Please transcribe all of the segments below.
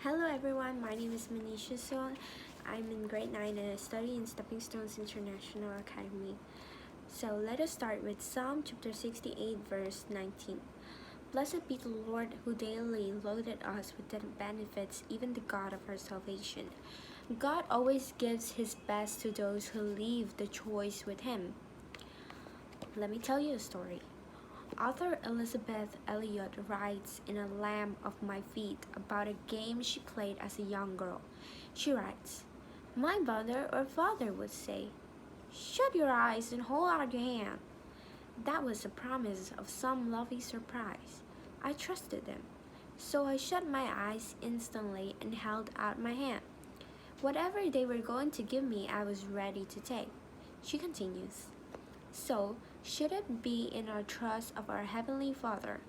Hello everyone, my name is Manisha Son. I'm in grade 9 and I study in Stepping Stones International Academy. So let us start with Psalm chapter 68 verse 19. Blessed be the Lord who daily loaded us with the benefits, even the God of our salvation. God always gives his best to those who leave the choice with him. Let me tell you a story. Author Elizabeth Elliot writes in A Lamb of My Feet about a game she played as a young girl. She writes, "My mother or father would say, 'Shut your eyes and hold out your hand.' That was a promise of some lovely surprise. I trusted them. So I shut my eyes instantly and held out my hand. Whatever they were going to give me, I was ready to take." She continues. So, should it be in our trust of our Heavenly Father?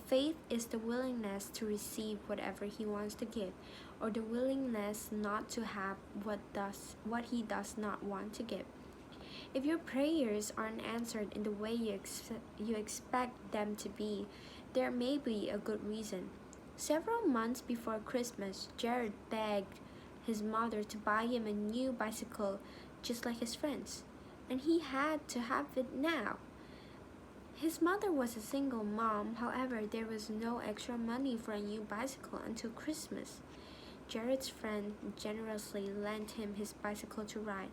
Faith is the willingness to receive whatever He wants to give, or the willingness not to have what He does not want to give. If your prayers aren't answered in the way you expect them to be, there may be a good reason. Several months before Christmas, Jared begged his mother to buy him a new bicycle just like his friends, and he had to have it now. His mother was a single mom, however, there was no extra money for a new bicycle until Christmas. Jared's friend generously lent him his bicycle to ride,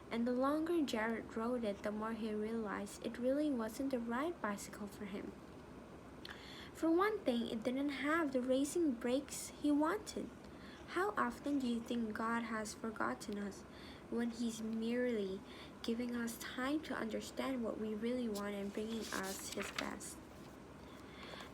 and the longer Jared rode it, the more he realized it really wasn't the right bicycle for him. For one thing, it didn't have the racing brakes he wanted. How often do you think God has forgotten us when He's merely giving us time to understand what we really want and bringing us His best?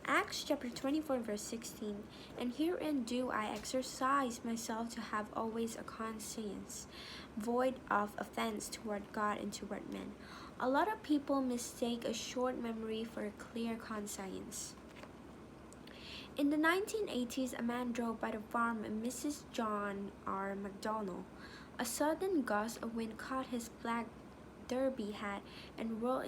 Acts chapter 24 verse 16, "And herein do I exercise myself to have always a conscience, void of offense toward God and toward men." A lot of people mistake a short memory for a clear conscience. In the 1980s, a man drove by the farm of Mrs. John R. McDonald. A sudden gust of wind caught his black derby hat and whirled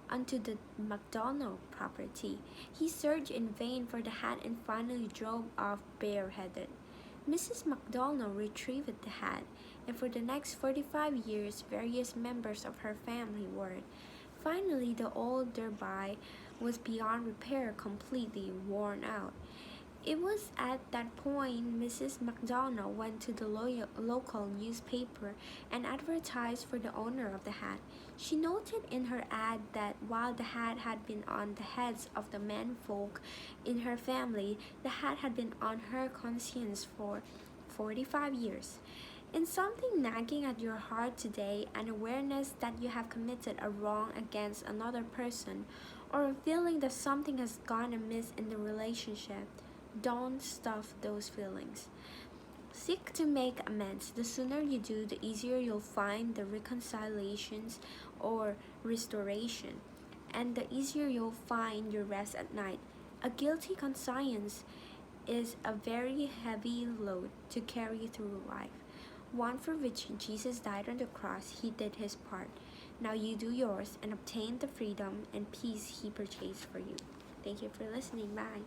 onto the McDonald property. He searched in vain for the hat and finally drove off bareheaded. Mrs. McDonald retrieved the hat, and for the next 45 years, various members of her family wore it. Finally, the old derby was beyond repair, completely worn out. It was at that point Mrs. McDonald went to the local newspaper and advertised for the owner of the hat. She noted in her ad that while the hat had been on the heads of the menfolk in her family, the hat had been on her conscience for 45 years. In something nagging at your heart today, an awareness that you have committed a wrong against another person, or a feeling that something has gone amiss in the relationship, don't stuff those feelings. Seek to make amends. The sooner you do, the easier you'll find the reconciliations or restoration, and the easier you'll find your rest at night. A guilty conscience is a very heavy load to carry through life, one for which Jesus died on the cross. He did his part. Now you do yours and obtain the freedom and peace He purchased for you. Thank you for listening. Bye.